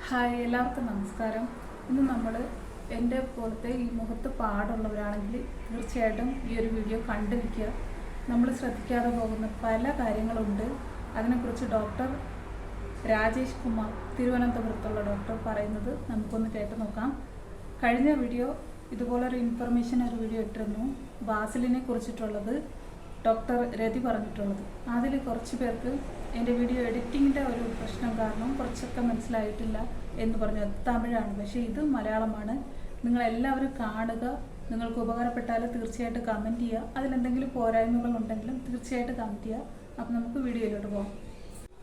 Hi എല്ലാവർക്കും നമസ്കാരം. ഇന്ന് നമ്മൾ എൻ്റെ പോലത്തെ ഈ മുഖത്ത് പാടുള്ളവരാണെങ്കിൽ തീർച്ചയായിട്ടും ഈ ഒരു വീഡിയോ കണ്ടു വയ്ക്കുക. നമ്മൾ ശ്രദ്ധിക്കാതെ പോകുന്ന പല കാര്യങ്ങളുണ്ട്. അതിനെക്കുറിച്ച് ഡോക്ടർ രാജേഷ് കുമാർ, തിരുവനന്തപുരത്തുള്ള ഡോക്ടർ പറയുന്നത് നമുക്കൊന്ന് കേട്ട് നോക്കാം. കഴിഞ്ഞ വീഡിയോ ഇതുപോലൊരു ഇൻഫർമേഷൻ ഒരു വീഡിയോ ഇട്ടിരുന്നു, ബാസിലിനെ കുറിച്ചിട്ടുള്ളത്, ഡോക്ടർ രതി പറഞ്ഞിട്ടുള്ളത്. അതിൽ കുറച്ച് പേർക്ക് എൻ്റെ വീഡിയോ എഡിറ്റിങ്ങിൻ്റെ ഒരു പ്രശ്നം കാരണം കുറച്ചൊക്കെ മനസ്സിലായിട്ടില്ല എന്ന് പറഞ്ഞു. അത് തമിഴാണ്, പക്ഷേ ഇത് മലയാളമാണ്. നിങ്ങളെല്ലാവരും കാണുക. നിങ്ങൾക്ക് ഉപകാരപ്പെട്ടാൽ തീർച്ചയായിട്ടും കമൻറ്റ് ചെയ്യുക. അതിലെന്തെങ്കിലും പോരായ്മകളുണ്ടെങ്കിലും തീർച്ചയായിട്ടും കമൻറ്റ് ചെയ്യുക. അപ്പോൾ നമുക്ക് വീഡിയോയിലോട്ട് പോകാം.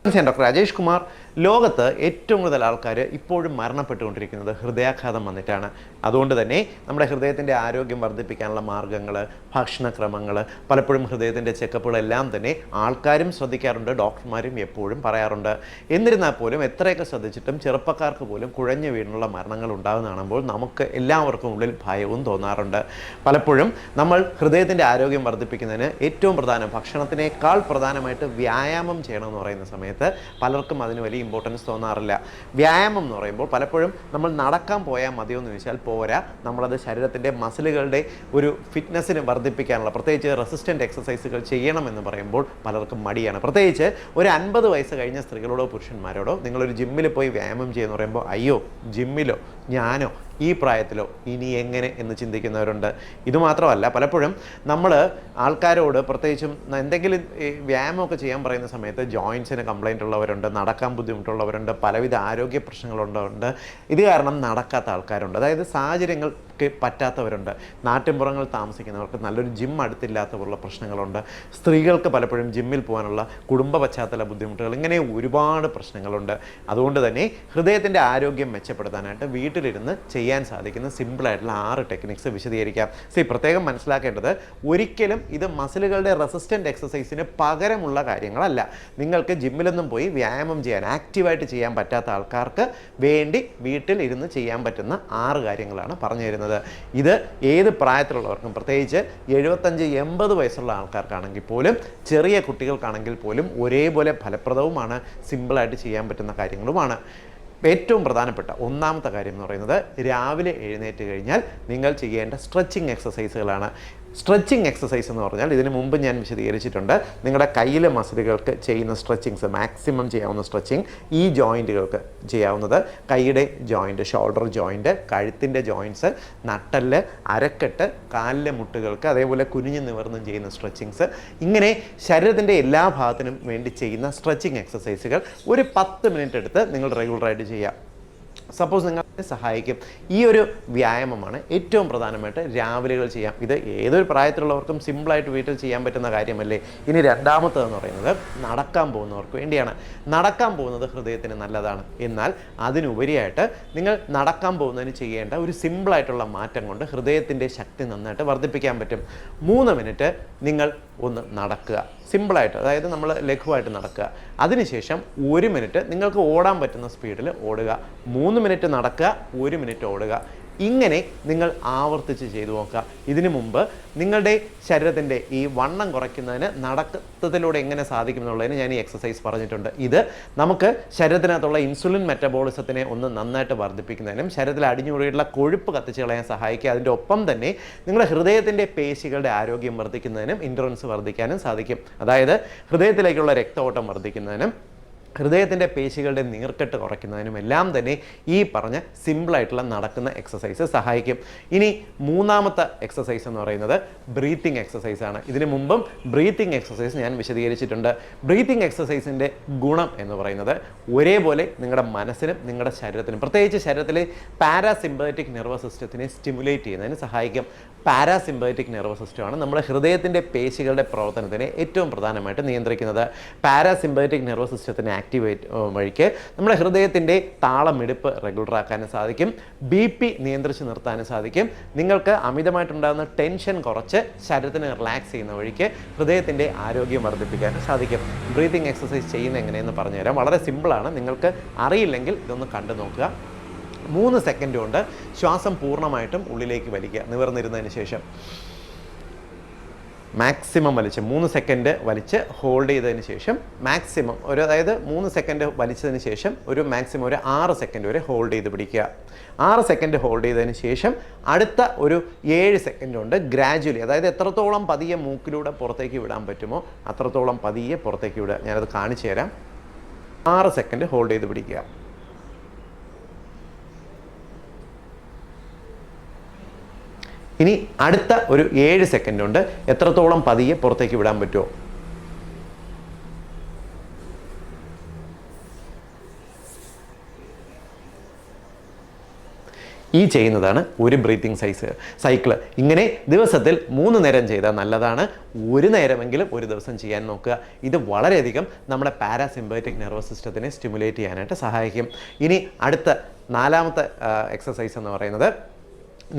ഡോക്ടർ രാജേഷ് കുമാർ, ലോകത്ത് ഏറ്റവും കൂടുതൽ ആൾക്കാർ ഇപ്പോഴും മരണപ്പെട്ടുകൊണ്ടിരിക്കുന്നത് ഹൃദയാഘാതം വന്നിട്ടാണ്. അതുകൊണ്ട് തന്നെ നമ്മുടെ ഹൃദയത്തിൻ്റെ ആരോഗ്യം വർദ്ധിപ്പിക്കാനുള്ള മാർഗ്ഗങ്ങൾ, ഭക്ഷണക്രമങ്ങൾ, പലപ്പോഴും ഹൃദയത്തിൻ്റെ ചെക്കപ്പുകളെല്ലാം തന്നെ ആൾക്കാരും ശ്രദ്ധിക്കാറുണ്ട്, ഡോക്ടർമാരും എപ്പോഴും പറയാറുണ്ട്. എന്നിരുന്നാൽ പോലും എത്രയൊക്കെ ശ്രദ്ധിച്ചിട്ടും ചെറുപ്പക്കാർക്ക് പോലും കുഴഞ്ഞു വീണുള്ള മരണങ്ങൾ ഉണ്ടാകുന്ന കാണുമ്പോൾ നമുക്ക് എല്ലാവർക്കും ഉള്ളിൽ ഭയവും തോന്നാറുണ്ട്. പലപ്പോഴും നമ്മൾ ഹൃദയത്തിൻ്റെ ആരോഗ്യം വർദ്ധിപ്പിക്കുന്നതിന് ഏറ്റവും പ്രധാനം, ഭക്ഷണത്തിനേക്കാൾ പ്രധാനമായിട്ട് വ്യായാമം ചെയ്യണമെന്ന് പറയുന്ന സമയത്ത് പലർക്കും അതിന് വലിയ ഇമ്പോർട്ടൻസ് തോന്നാറില്ല. വ്യായാമം എന്ന് പറയുമ്പോൾ പലപ്പോഴും നമ്മൾ നടക്കാൻ പോയാൽ മതിയോ എന്ന് ചോദിച്ചാൽ പോരാ. നമ്മളത് ശരീരത്തിൻ്റെ മസിലുകളുടെ ഒരു ഫിറ്റ്നസ്സിന് വർദ്ധിപ്പിക്കാനുള്ള, പ്രത്യേകിച്ച് റെസിസ്റ്റൻ്റ് എക്സസൈസുകൾ ചെയ്യണമെന്ന് പറയുമ്പോൾ പലർക്കും മടിയാണ്. പ്രത്യേകിച്ച് ഒരു 50 വയസ്സ് കഴിഞ്ഞ സ്ത്രീകളോടോ പുരുഷന്മാരോടോ നിങ്ങളൊരു ജിമ്മിൽ പോയി വ്യായാമം ചെയ്യുമെന്ന് പറയുമ്പോൾ അയ്യോ ജിമ്മിലോ ഞാനോ ഈ പ്രായത്തിലോ ഇനി എങ്ങനെ എന്ന് ചിന്തിക്കുന്നവരുണ്ട്. ഇതുമാത്രമല്ല, പലപ്പോഴും നമ്മൾ ആൾക്കാരോട് പ്രത്യേകിച്ചും എന്തെങ്കിലും വ്യായാമമൊക്കെ ചെയ്യാൻ പറയുന്ന സമയത്ത് ജോയിൻസിന് കംപ്ലൈൻ്റ് ഉള്ളവരുണ്ട്, നടക്കാൻ ബുദ്ധിമുട്ടുള്ളവരുണ്ട്, പലവിധ ആരോഗ്യ പ്രശ്നങ്ങളുണ്ട്. ഇത് കാരണം നടക്കാത്ത ആൾക്കാരുണ്ട്. അതായത് സാഹചര്യങ്ങൾക്ക് പറ്റാത്തവരുണ്ട്. നാട്ടിൻപുറങ്ങളിൽ താമസിക്കുന്നവർക്ക് നല്ലൊരു ജിം അടുത്തില്ലാത്തവരുള്ള പ്രശ്നങ്ങളുണ്ട്. സ്ത്രീകൾക്ക് പലപ്പോഴും ജിമ്മിൽ പോകാനുള്ള കുടുംബ പശ്ചാത്തല ബുദ്ധിമുട്ടുകൾ, ഇങ്ങനെ ഒരുപാട് പ്രശ്നങ്ങളുണ്ട്. അതുകൊണ്ട് തന്നെ ഹൃദയത്തിൻ്റെ ആരോഗ്യം മെച്ചപ്പെടുത്താനായിട്ട് വീട്ടിലിരുന്ന് ചെയ്യാൻ സാധിക്കുന്ന സിമ്പിളായിട്ടുള്ള 6 ടെക്നിക്സ് വിശദീകരിക്കാം. പ്രത്യേകം മനസ്സിലാക്കേണ്ടത്, ഒരിക്കലും ഇത് മസിലുകളുടെ റെസിസ്റ്റൻ്റ് എക്സസൈസിന് പകരമുള്ള കാര്യങ്ങളല്ല. നിങ്ങൾക്ക് ജിമ്മിലൊന്നും പോയി വ്യായാമം ചെയ്യാൻ, ആക്റ്റീവായിട്ട് ചെയ്യാൻ പറ്റാത്ത ആൾക്കാർക്ക് വേണ്ടി വീട്ടിൽ ഇരുന്ന് ചെയ്യാൻ പറ്റുന്ന 6 കാര്യങ്ങളാണ് പറഞ്ഞു തരുന്നത്. ഇത് ഏത് പ്രായത്തിലുള്ളവർക്കും, പ്രത്യേകിച്ച് 75-80 വയസ്സുള്ള ആൾക്കാർക്കാണെങ്കിൽ പോലും, ചെറിയ കുട്ടികൾക്കാണെങ്കിൽ പോലും ഒരേപോലെ ഫലപ്രദവുമാണ്, സിമ്പിളായിട്ട് ചെയ്യാൻ പറ്റുന്ന കാര്യങ്ങളുമാണ്. ഏറ്റവും പ്രധാനപ്പെട്ട ഒന്നാമത്തെ കാര്യം എന്ന് പറയുന്നത്, രാവിലെ എഴുന്നേറ്റ് കഴിഞ്ഞാൽ നിങ്ങൾ ചെയ്യേണ്ട സ്ട്രെച്ചിങ് എക്സസൈസുകളാണ്. സ്ട്രെച്ചിങ് എക്സസൈസ് എന്ന് പറഞ്ഞാൽ ഇതിന് മുമ്പ് ഞാൻ വിശദീകരിച്ചിട്ടുണ്ട്. നിങ്ങളുടെ കയ്യിലെ മസിലുകൾക്ക് ചെയ്യുന്ന സ്ട്രെച്ചിങ്സ്, മാക്സിമം ചെയ്യാവുന്ന സ്ട്രെച്ചിങ് ഈ ജോയിൻറ്റുകൾക്ക് ചെയ്യാവുന്നത്, കൈയുടെ ജോയിൻറ്റ്, ഷോൾഡർ ജോയിൻറ്റ്, കഴുത്തിൻ്റെ ജോയിൻറ്റ്സ്, നട്ടെല്ല്, അരക്കെട്ട്, കാലിലെ മുട്ടുകൾക്ക്, അതേപോലെ കുനിഞ്ഞ് നിവർന്നും ചെയ്യുന്ന സ്ട്രെച്ചിങ്സ്, ഇങ്ങനെ ശരീരത്തിൻ്റെ എല്ലാ ഭാഗത്തിനും വേണ്ടി ചെയ്യുന്ന സ്ട്രെച്ചിങ് എക്സസൈസുകൾ ഒരു 10 മിനിറ്റ് എടുത്ത് നിങ്ങൾ റെഗുലറായിട്ട് ചെയ്യുക. സപ്പോസ് നിങ്ങളെ സഹായിക്കും. ഈ ഒരു വ്യായാമമാണ് ഏറ്റവും പ്രധാനമായിട്ട് രാവിലെകൾ ചെയ്യാം. ഇത് ഏതൊരു പ്രായത്തിലുള്ളവർക്കും സിമ്പിളായിട്ട് വീട്ടിൽ ചെയ്യാൻ പറ്റുന്ന കാര്യമല്ലേ. ഇനി രണ്ടാമത്തേതെന്ന് പറയുന്നത് നടക്കാൻ പോകുന്നവർക്ക് വേണ്ടിയാണ്. നടക്കാൻ പോകുന്നത് ഹൃദയത്തിന് നല്ലതാണ്. എന്നാൽ അതിനുപരിയായിട്ട് നിങ്ങൾ നടക്കാൻ പോകുന്നതിന് ചെയ്യേണ്ട ഒരു സിമ്പിളായിട്ടുള്ള മാറ്റം കൊണ്ട് ഹൃദയത്തിൻ്റെ ശക്തി നന്നായിട്ട് വർദ്ധിപ്പിക്കാൻ പറ്റും. 3 മിനിറ്റ് നിങ്ങൾ ഒന്ന് നടക്കുക, സിമ്പിളായിട്ട്, അതായത് നമ്മൾ ലഘുവായിട്ട് നടക്കുക. അതിനുശേഷം 1 മിനിറ്റ് നിങ്ങൾക്ക് ഓടാൻ പറ്റുന്ന സ്പീഡിൽ ഓടുക. 3 മിനിറ്റ് നടക്കുക, 1 മിനിറ്റ് ഓടുക. ഇങ്ങനെ നിങ്ങൾ ആവർത്തിച്ച് ചെയ്തു നോക്കുക. ഇതിനു മുമ്പ് നിങ്ങളുടെ ശരീരത്തിൻ്റെ ഈ വണ്ണം കുറയ്ക്കുന്നതിന് നടത്തത്തിലൂടെ എങ്ങനെ സാധിക്കും എന്നുള്ളതിന് ഞാൻ ഈ എക്സസൈസ് പറഞ്ഞിട്ടുണ്ട്. ഇത് നമുക്ക് ശരീരത്തിനകത്തുള്ള ഇൻസുലിൻ മെറ്റബോളിസത്തിനെ ഒന്ന് നന്നായിട്ട് വർദ്ധിപ്പിക്കുന്നതിനും ശരീരത്തിൽ അടിഞ്ഞുകൂടിയിട്ടുള്ള കൊഴുപ്പ് കത്തിച്ച് കളയാൻ സഹായിക്കുക. അതിൻ്റെ ഒപ്പം തന്നെ നിങ്ങളുടെ ഹൃദയത്തിൻ്റെ പേശികളുടെ ആരോഗ്യം വർദ്ധിക്കുന്നതിനും ഇൻഡുറൻസ് വർദ്ധിക്കാനും സാധിക്കും. അതായത് ഹൃദയത്തിലേക്കുള്ള രക്തഓട്ടം വർദ്ധിക്കുന്നതിനും ഹൃദയത്തിൻ്റെ പേശികളുടെ നീർക്കെട്ട് കുറയ്ക്കുന്നതിനും എല്ലാം തന്നെ ഈ പറഞ്ഞ സിമ്പിളായിട്ടുള്ള നടക്കുന്ന എക്സസൈസ് സഹായിക്കും. ഇനി മൂന്നാമത്തെ എക്സസൈസ് എന്ന് പറയുന്നത് ബ്രീത്തിങ് എക്സസൈസാണ്. ഇതിനു മുമ്പും ബ്രീത്തിങ് എക്സസൈസ് ഞാൻ വിശദീകരിച്ചിട്ടുണ്ട്. ബ്രീത്തിങ് എക്സസൈസിൻ്റെ ഗുണം എന്ന് പറയുന്നത് ഒരേപോലെ നിങ്ങളുടെ മനസ്സിനും നിങ്ങളുടെ ശരീരത്തിനും, പ്രത്യേകിച്ച് ശരീരത്തിലെ പാരാസിമ്പത്തറ്റിക് നെർവസ് സിസ്റ്റത്തിനെ സ്റ്റിമുലേറ്റ് ചെയ്യുന്നതിന് സഹായിക്കും. പാരാസിമ്പത്തറ്റിക് നെർവസ് സിസ്റ്റമാണ് നമ്മുടെ ഹൃദയത്തിൻ്റെ പേശികളുടെ പ്രവർത്തനത്തിനെ ഏറ്റവും പ്രധാനമായിട്ട് നിയന്ത്രിക്കുന്നത്. പാരാസിമ്പത്തറ്റിക് നെർവസ് സിസ്റ്റത്തിനെ ആക്ടിവേറ്റ് വഴിക്ക് നമ്മുടെ ഹൃദയത്തിൻ്റെ താളമെടുപ്പ് റെഗുലറാക്കാനും സാധിക്കും. BP നിയന്ത്രിച്ച് നിർത്താനും സാധിക്കും. നിങ്ങൾക്ക് അമിതമായിട്ടുണ്ടാകുന്ന ടെൻഷൻ കുറച്ച് ശരീരത്തിന് റിലാക്സ് ചെയ്യുന്ന വഴിക്ക് ഹൃദയത്തിൻ്റെ ആരോഗ്യം വർദ്ധിപ്പിക്കാനും സാധിക്കും. ബ്രീത്തിങ് എക്സസൈസ് ചെയ്യുന്നത് എങ്ങനെയെന്ന് പറഞ്ഞുതരാം. വളരെ സിമ്പിളാണ്. നിങ്ങൾക്ക് അറിയില്ലെങ്കിൽ ഇതൊന്ന് കണ്ടു നോക്കുക. 3 സെക്കൻഡ് കൊണ്ട് ശ്വാസം പൂർണ്ണമായിട്ടും ഉള്ളിലേക്ക് വലിക്കുക, നിവർന്നിരുന്നതിന് ശേഷം. മാക്സിമം വലിച്ച് 3 സെക്കൻഡ് വലിച്ച് ഹോൾഡ് ചെയ്തതിന് ശേഷം മാക്സിമം അതായത് 3 സെക്കൻഡ് വലിച്ചതിന് ശേഷം മാക്സിമം ഒരു 6 സെക്കൻഡ് വരെ ഹോൾഡ് ചെയ്ത് പിടിക്കുക. 6 സെക്കൻഡ് ഹോൾഡ് ചെയ്തതിന് ശേഷം അടുത്ത ഒരു 7 സെക്കൻഡ് കൊണ്ട് ഗ്രാജുവലി, അതായത് എത്രത്തോളം പതിയെ മൂക്കിലൂടെ പുറത്തേക്ക് വിടാൻ പറ്റുമോ അത്രത്തോളം പതിയെ പുറത്തേക്ക് വിടുക. ഞാനത് കാണിച്ചു തരാം. 6 സെക്കൻഡ് ഹോൾഡ് ചെയ്ത് പിടിക്കുക. ഇനി അടുത്ത ഒരു 7 സെക്കൻഡ് കൊണ്ട് എത്രത്തോളം പതിയെ പുറത്തേക്ക് വിടാൻ പറ്റുമോ. ഈ ചെയ്യുന്നതാണ് ഒരു ബ്രീത്തിങ് സൈക്കിൾ. ഇങ്ങനെ ദിവസത്തിൽ 3 നേരം ചെയ്താൽ നല്ലതാണ്. ഒരു നേരമെങ്കിലും ഒരു ദിവസം ചെയ്യാൻ നോക്കുക. ഇത് വളരെയധികം നമ്മുടെ പാരാസിമ്പത്തിക് നെർവസ് സിസ്റ്റത്തിനെ സ്റ്റിമുലേറ്റ് ചെയ്യാനായിട്ട് സഹായിക്കും. ഇനി അടുത്ത 4ാമത്തെ എക്സസൈസ് എന്ന് പറയുന്നത്,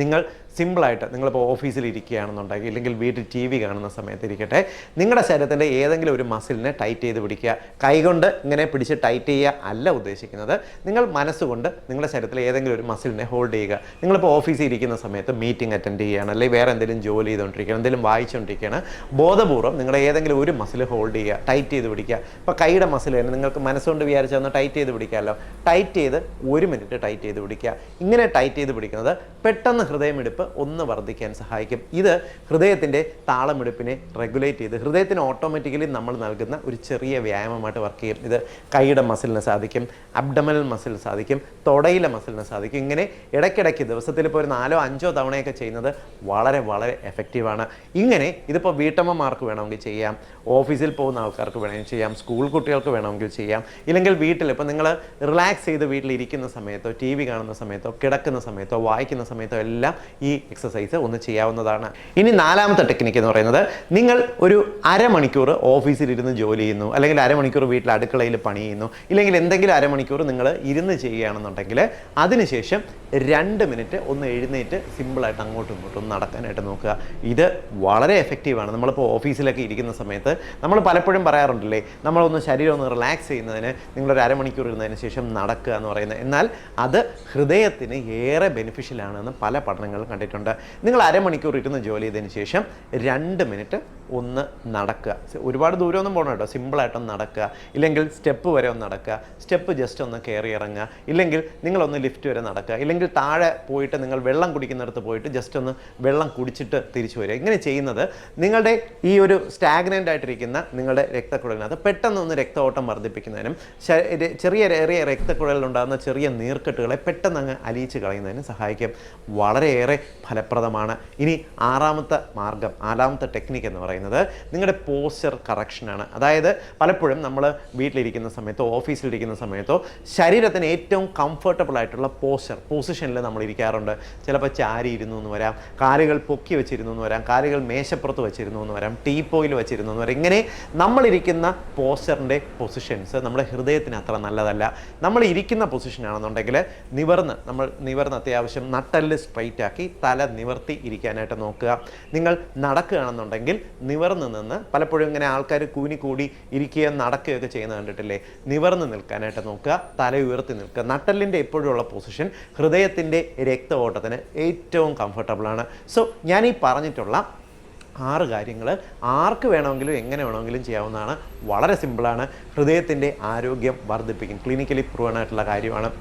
നിങ്ങൾ സിമ്പിളായിട്ട് നിങ്ങളിപ്പോൾ ഓഫീസിൽ ഇരിക്കുകയാണെന്നുണ്ടെങ്കിൽ ഇല്ലെങ്കിൽ വീട്ടിൽ TV കാണുന്ന സമയത്ത് ഇരിക്കട്ടെ, നിങ്ങളുടെ ശരീരത്തിൻ്റെ ഏതെങ്കിലും ഒരു മസിലിനെ ടൈറ്റ് ചെയ്ത് പിടിക്കുക. കൈകൊണ്ട് ഇങ്ങനെ പിടിച്ച് ടൈറ്റ് ചെയ്യുക അല്ല ഉദ്ദേശിക്കുന്നത്. നിങ്ങൾ മനസ്സുകൊണ്ട് നിങ്ങളുടെ ശരീരത്തിലെ ഏതെങ്കിലും ഒരു മസിലിനെ ഹോൾഡ് ചെയ്യുക. നിങ്ങളിപ്പോൾ ഓഫീസിൽ ഇരിക്കുന്ന സമയത്ത് മീറ്റിംഗ് അറ്റൻഡ് ചെയ്യുകയാണ്, അല്ലെങ്കിൽ വേറെ എന്തെങ്കിലും ജോലി ചെയ്തുകൊണ്ടിരിക്കുകയാണ്, എന്തെങ്കിലും വായിച്ചുകൊണ്ടിരിക്കുകയാണ്, ബോധപൂർവ്വം നിങ്ങളുടെ ഏതെങ്കിലും ഒരു മസിൽ ഹോൾഡ് ചെയ്യുക, ടൈറ്റ് ചെയ്ത് പിടിക്കുക. ഇപ്പോൾ കൈയുടെ മസിൽ തന്നെ നിങ്ങൾക്ക് മനസ്സുകൊണ്ട് വിചാരിച്ചാൽ ഒന്ന് ടൈറ്റ് ചെയ്ത് പിടിക്കാമല്ലോ. ടൈറ്റ് ചെയ്ത് 1 മിനിറ്റ് ടൈറ്റ് ചെയ്ത് പിടിക്കുക. ഇങ്ങനെ ടൈറ്റ് ചെയ്ത് പിടിക്കുന്നത് പെട്ടെന്ന് ഹൃദയമിടിപ്പ് ഒന്ന് വർദ്ധിക്കാൻ സഹായിക്കും. ഇത് ഹൃദയത്തിൻ്റെ താളമെടുപ്പിനെ റെഗുലേറ്റ് ചെയ്ത് ഹൃദയത്തിന് ഓട്ടോമാറ്റിക്കലി നമ്മൾ നൽകുന്ന ഒരു ചെറിയ വ്യായാമമായിട്ട് വർക്ക് ചെയ്യും. ഇത് കൈയുടെ മസിലിന് സാധിക്കും, അബ്ഡമനൽ മസിൽ സാധിക്കും, തൊടയിലെ മസിലിന് സാധിക്കും. ഇങ്ങനെ ഇടയ്ക്കിടയ്ക്ക് ദിവസത്തിൽ ഇപ്പോൾ ഒരു 4-5 തവണയൊക്കെ ചെയ്യുന്നത് വളരെ വളരെ എഫക്റ്റീവാണ്. ഇങ്ങനെ ഇതിപ്പോൾ വീട്ടമ്മമാർക്ക് വേണമെങ്കിൽ ചെയ്യാം, ഓഫീസിൽ പോകുന്ന ആൾക്കാർക്ക് വേണമെങ്കിൽ ചെയ്യാം, സ്കൂൾ കുട്ടികൾക്ക് വേണമെങ്കിൽ ചെയ്യാം, ഇല്ലെങ്കിൽ വീട്ടിൽ ഇപ്പോൾ നിങ്ങൾ റിലാക്സ് ചെയ്ത് വീട്ടിലിരിക്കുന്ന സമയത്തോ TV കാണുന്ന സമയത്തോ കിടക്കുന്ന സമയത്തോ വായിക്കുന്ന സമയത്തോ എല്ലാം ഈ എക്സസൈസ് ഒന്ന് ചെയ്യാവുന്നതാണ്. ഇനി 4ാമത്തെ ടെക്നിക്ക് എന്ന് പറയുന്നത്, നിങ്ങൾ ഒരു അരമണിക്കൂർ ഓഫീസിലിരുന്ന് ജോലി ചെയ്യുന്നു, അല്ലെങ്കിൽ അരമണിക്കൂർ വീട്ടിൽ അടുക്കളയിൽ പണി ചെയ്യുന്നു, ഇല്ലെങ്കിൽ എന്തെങ്കിലും അരമണിക്കൂർ നിങ്ങൾ ഇരുന്ന് ചെയ്യുകയാണെന്നുണ്ടെങ്കിൽ അതിനുശേഷം 2 മിനിറ്റ് ഒന്ന് എഴുന്നേറ്റ് സിമ്പിളായിട്ട് അങ്ങോട്ടും ഇങ്ങോട്ടും നടക്കാനായിട്ട് നോക്കുക. ഇത് വളരെ എഫക്റ്റീവാണ്. നമ്മളിപ്പോൾ ഓഫീസിലൊക്കെ ഇരിക്കുന്ന സമയത്ത് നമ്മൾ പലപ്പോഴും പറയാറുണ്ടല്ലേ, നമ്മളൊന്ന് ശരീരം ഒന്ന് റിലാക്സ് ചെയ്യുന്നതിന് നിങ്ങളൊരു അരമണിക്കൂർ ഇരുന്നതിന് ശേഷം നടക്കുക എന്ന് പറയുന്നത്. എന്നാൽ അത് ഹൃദയത്തിന് ഏറെ ബെനിഫിഷ്യലാണെന്ന് പല പഠനങ്ങളും കണ്ടിട്ടുണ്ട്. നിങ്ങൾ അരമണിക്കൂർ ഇരുന്ന് ജോലി ചെയ്തതിന് ശേഷം 2 മിനിറ്റ് ഒന്ന് നടക്കുക. ഒരുപാട് ദൂരമൊന്നും പോകണം കേട്ടോ, സിമ്പിളായിട്ടൊന്ന് നടക്കുക. ഇല്ലെങ്കിൽ സ്റ്റെപ്പ് വരെ ഒന്ന് നടക്കുക, സ്റ്റെപ്പ് ജസ്റ്റ് ഒന്ന് കയറി ഇറങ്ങുക, ഇല്ലെങ്കിൽ നിങ്ങളൊന്ന് ലിഫ്റ്റ് വരെ നടക്കുക, ഇല്ലെങ്കിൽ താഴെ പോയിട്ട് നിങ്ങൾ വെള്ളം കുടിക്കുന്നിടത്ത് പോയിട്ട് ജസ്റ്റ് ഒന്ന് വെള്ളം കുടിച്ചിട്ട് തിരിച്ചു വരിക. ഇങ്ങനെ ചെയ്യുന്നത് നിങ്ങളുടെ ഈ ഒരു സ്റ്റാഗ്നൻ്റ് ആയിട്ടിരിക്കുന്ന നിങ്ങളുടെ രക്തക്കുഴലിനകത്ത് പെട്ടെന്നൊന്ന് രക്തഓട്ടം വർദ്ധിപ്പിക്കുന്നതിനും ചെറിയ രക്തക്കുഴലിലുണ്ടാകുന്ന ചെറിയ നീർക്കെട്ടുകളെ പെട്ടെന്ന് അങ്ങ് അലിയിച്ച് കളയുന്നതിനും സഹായിക്കും. വളരെയേറെ ഫലപ്രദമാണ്. ഇനി 6ാമത്തെ ടെക്നിക്ക് എന്ന് പറയുന്നത് നിങ്ങളുടെ പോസ്ചർ കറക്ഷനാണ്. അതായത് പലപ്പോഴും നമ്മൾ വീട്ടിലിരിക്കുന്ന സമയത്തോ ഓഫീസിലിരിക്കുന്ന സമയത്തോ ശരീരത്തിന് ഏറ്റവും കംഫർട്ടബിൾ ആയിട്ടുള്ള പൊസിഷനിൽ നമ്മൾ ഇരിക്കാറുണ്ട്. ചിലപ്പോൾ ചാരി ഇരുന്നു എന്ന് വരാം, കാലുകൾ പൊക്കി വെച്ചിരുന്നു എന്ന് വരാം, കാലുകൾ മേശപ്പുറത്ത് വെച്ചിരുന്നു എന്ന് വരാം, ടീപ്പോയിൽ വെച്ചിരുന്നു എന്ന് വരാം. ഇങ്ങനെ നമ്മളിരിക്കുന്ന പോസ്ചറിൻ്റെ പൊസിഷൻസ് നമ്മുടെ ഹൃദയത്തിന് അത്ര നല്ലതല്ല. നമ്മൾ ഇരിക്കുന്ന പൊസിഷനാണെന്നുണ്ടെങ്കിൽ നിവർന്ന് അത്യാവശ്യം നട്ടെല്ല് സ്ട്രൈറ്റ് ആക്കി തല നിവർത്തി ഇരിക്കാനായിട്ട് നോക്കുക. നിങ്ങൾ നടക്കുകയാണെന്നുണ്ടെങ്കിൽ നിവർന്ന് നിന്ന്, പലപ്പോഴും ഇങ്ങനെ ആൾക്കാർ കൂടി ഇരിക്കുകയും നടക്കുകയൊക്കെ ചെയ്യുന്നത് കണ്ടിട്ടില്ലേ, നിവർന്ന് നിൽക്കാനായിട്ട് നോക്കുക, തല ഉയർത്തി നിൽക്കുക. നട്ടെല്ലിൻ്റെ എപ്പോഴുള്ള പൊസിഷൻ ഹൃദയത്തിൻ്റെ രക്തഓട്ടത്തിന് ഏറ്റവും കംഫർട്ടബിളാണ്. സോ ഞാൻ ഈ പറഞ്ഞിട്ടുള്ള 6 കാര്യങ്ങൾ ആർക്ക് വേണമെങ്കിലും എങ്ങനെ വേണമെങ്കിലും ചെയ്യാവുന്നതാണ്. വളരെ സിമ്പിളാണ്. ഹൃദയത്തിൻ്റെ ആരോഗ്യം വർദ്ധിപ്പിക്കും. ക്ലിനിക്കലി പ്രൂവൺ ആയിട്ടുള്ള കാര്യമാണ്.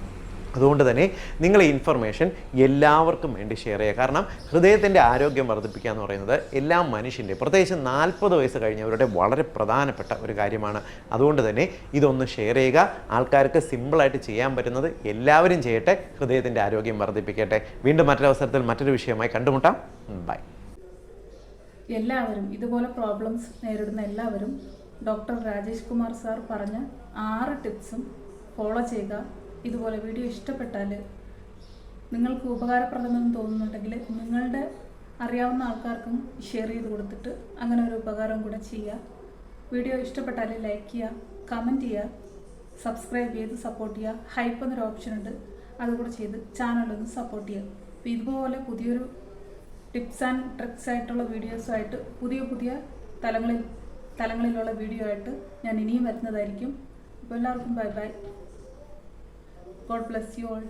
അതുകൊണ്ട് തന്നെ നിങ്ങൾ ഈ ഇൻഫർമേഷൻ എല്ലാവർക്കും വേണ്ടി ഷെയർ ചെയ്യുക. കാരണം ഹൃദയത്തിൻ്റെ ആരോഗ്യം വർദ്ധിപ്പിക്കുക എന്ന് പറയുന്നത് എല്ലാ മനുഷ്യൻ്റെ, പ്രത്യേകിച്ച് 40 വയസ്സ് കഴിഞ്ഞവരുടെ വളരെ പ്രധാനപ്പെട്ട ഒരു കാര്യമാണ്. അതുകൊണ്ട് തന്നെ ഇതൊന്ന് ഷെയർ ചെയ്യുക. ആൾക്കാർക്ക് സിമ്പിളായിട്ട് ചെയ്യാൻ പറ്റുന്നത് എല്ലാവരും ചെയ്യട്ടെ. ഹൃദയത്തിൻ്റെ ആരോഗ്യം വർദ്ധിപ്പിക്കട്ടെ. വീണ്ടും മറ്റൊരവസരത്തിൽ മറ്റൊരു വിഷയമായി കണ്ടുമുട്ടാം. ബൈ. എല്ലാവരും ഇതുപോലെ പ്രോബ്ലംസ് നേരിടുന്ന എല്ലാവരും ഡോക്ടർ രാജേഷ് കുമാർ സാർ പറഞ്ഞ 6 ടിപ്സും ഫോളോ ചെയ്യുക. ഇതുപോലെ വീഡിയോ ഇഷ്ടപ്പെട്ടാൽ, നിങ്ങൾക്ക് ഉപകാരപ്രദമെന്ന് തോന്നുന്നുണ്ടെങ്കിൽ നിങ്ങളുടെ അറിയാവുന്ന ആൾക്കാർക്കും ഷെയർ ചെയ്ത് കൊടുത്തിട്ട് അങ്ങനെ ഒരു ഉപകാരം കൂടെ ചെയ്യുക. വീഡിയോ ഇഷ്ടപ്പെട്ടാൽ ലൈക്ക് ചെയ്യുക, കമൻറ്റ് ചെയ്യുക, സബ്സ്ക്രൈബ് ചെയ്ത് സപ്പോർട്ട് ചെയ്യുക. ഹൈപ്പ് എന്നൊരു ഓപ്ഷൻ ഉണ്ട്, അതുകൂടെ ചെയ്ത് ചാനലൊന്ന് സപ്പോർട്ട് ചെയ്യുക. അപ്പോൾ ഇതുപോലെ പുതിയൊരു ടിപ്സ് ആൻഡ് ട്രിക്സ് ആയിട്ടുള്ള വീഡിയോസുമായിട്ട് പുതിയ തലങ്ങളിലുള്ള വീഡിയോ ആയിട്ട് ഞാൻ ഇനിയും വരുന്നതായിരിക്കും. അപ്പോൾ എല്ലാവർക്കും bye bye. God bless you all.